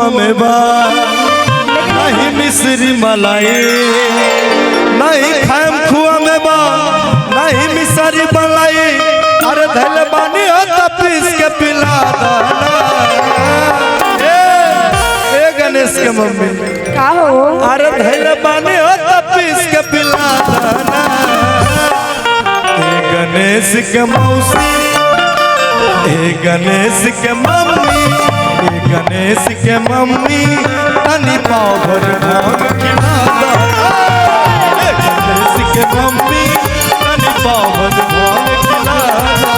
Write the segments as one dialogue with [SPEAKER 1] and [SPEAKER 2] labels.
[SPEAKER 1] खुआ में बा नहीं मिश्री मलाई, नहीं खाएम खुआ में बा नहीं मिश्री मलाई। अरे धैल बानी हो तो पीस के पिला दाना। ए गणेश के मम्मी
[SPEAKER 2] का हो?
[SPEAKER 1] अरे धैल बानी हो तो पीस के पिला दाना। ए गणेश के मौसी, ए गणेश के मम्मी, ए गणेश के मम्मी तनी पाव भर भांग खिला दाना। ए गणेश के मम्मी तनी पाव भर भांग खिला दाना।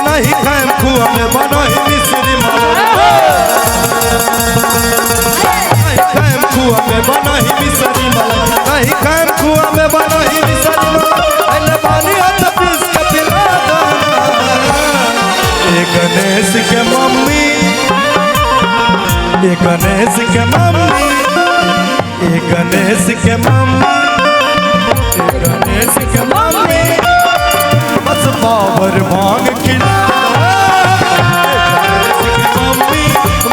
[SPEAKER 1] नहीं खाएम खुआ में बनही मिश्री मलाई, नहीं खाएम खुआ में बनही मिश्री मलाई, नहीं खाएम खुआ में बनही मिश्री मलाई। अरे बानी हाथ पीस के पिला दाना। ए गणेश के मम्मी, ए गणेश के मम्मी, ए गणेश के मम्मी, ए गणेश के मम्मी बस पावर भांग खिला। ए गणेश के मम्मी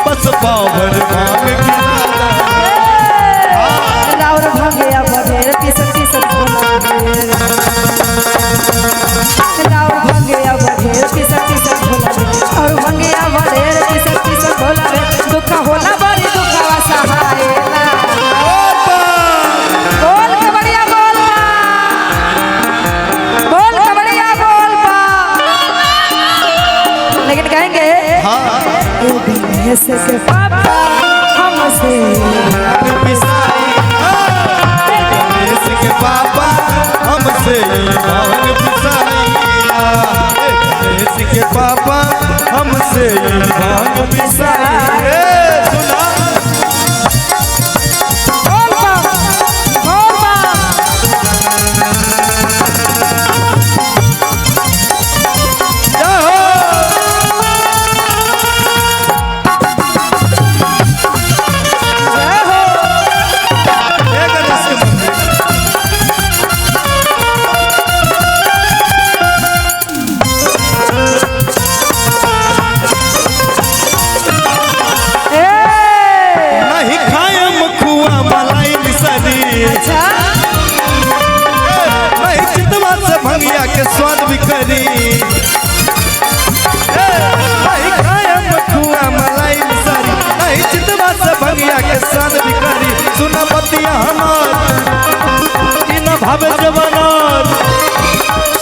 [SPEAKER 1] बस पावर भांग खिला।
[SPEAKER 2] राउर भंगिया बढेर पिसत पिसत भोला ढेर। राउर भंगिया बढेर पिसत पिसत भोला ढेर। और भंगिया बढेर पिसत पिसत भोला ढेर। दुख होला बड़ी दुखवा सहायला। बोल के बढ़िया बोल बा, बोल के बढ़िया बोल बा। लेकिन कहेंगे ए गणेश के पापा हमसे
[SPEAKER 1] पिसाई। ए गणेश के पापा हमसे भांग पिसाई। ए गणेश के पापा हमसे भांग पिसाई। सुना
[SPEAKER 2] बोल बा, बोल बा।
[SPEAKER 1] जय हो।
[SPEAKER 2] जय हो।
[SPEAKER 1] ए गणेश के मम्मी
[SPEAKER 2] ए
[SPEAKER 1] नहीं खाएम खुआ मलाई मिसरी।
[SPEAKER 2] अच्छा
[SPEAKER 1] नहीं चितवा से भंगिया के स्वाद भी करी। नहीं खाएम खुआ मलाई मिसरी, नहीं चितवा से भंगिया के स्वाद भी करी। सुना बतिया हमार तीन भावे जवानार,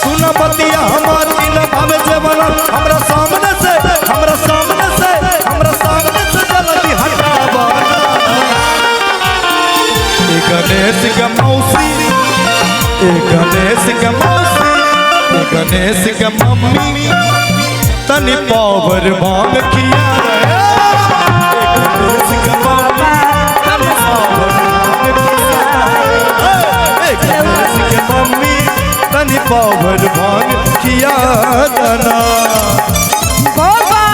[SPEAKER 1] सुना बतिया हमार तीन भावे जवानार। हमरा सामने से, हमरा सामने से, हमरा सामने से जल्दी हटावा। ए गणेश के मौसी, ए गणेश के मौसी, ए गणेश के मम्मी तनी पावर भांग खिया। ए गणेश के मम्मी तनी पावर भांग खिया। ए गणेश के मम्मी तनी पावर भांग खिया दाना।
[SPEAKER 2] बोल बा।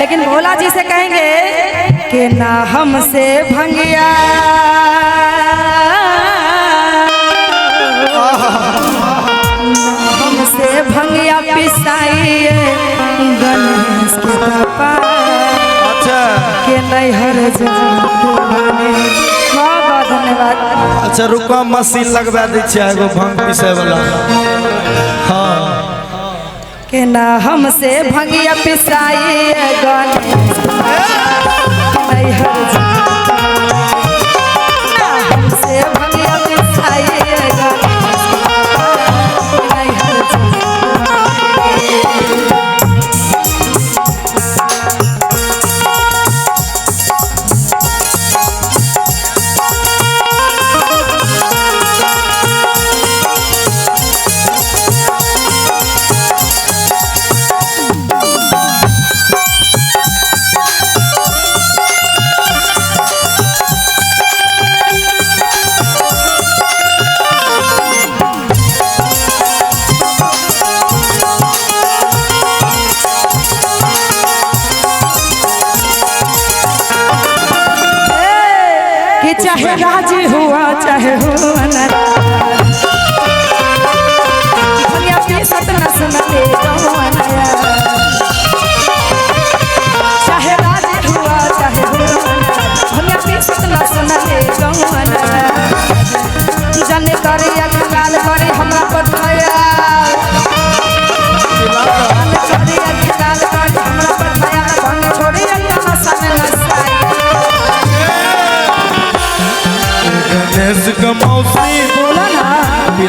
[SPEAKER 2] लेकिन भोला जी से कहेंगे कि ना हमसे भंगिया, ना हमसे भंगिया पिसाइए गणेश के पापा
[SPEAKER 1] अच्छा
[SPEAKER 2] के नैहर जाने। बहुत बहुत धन्यवाद।
[SPEAKER 1] अच्छा रुका मशीन लगवा दी एगो भांग पीसे वाला। हाँ
[SPEAKER 2] के ना हमसे भंगिया पिसाइए गणेश नैहर जाने। ना हमसे भंगिया पिसाइए गणेश नैहर जाने।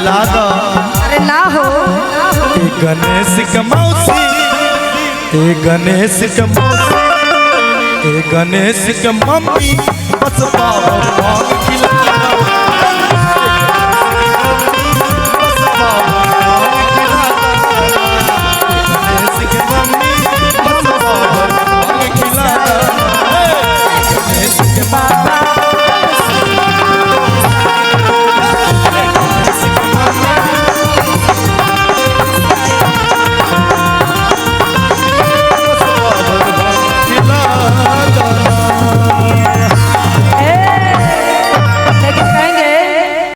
[SPEAKER 1] पिला दो।
[SPEAKER 2] अरे ना हो
[SPEAKER 1] ए गणेश के मौसी, ए गणेश के मौसी, ए गणेश के मम्मी, बस पाव भांग खिला दो।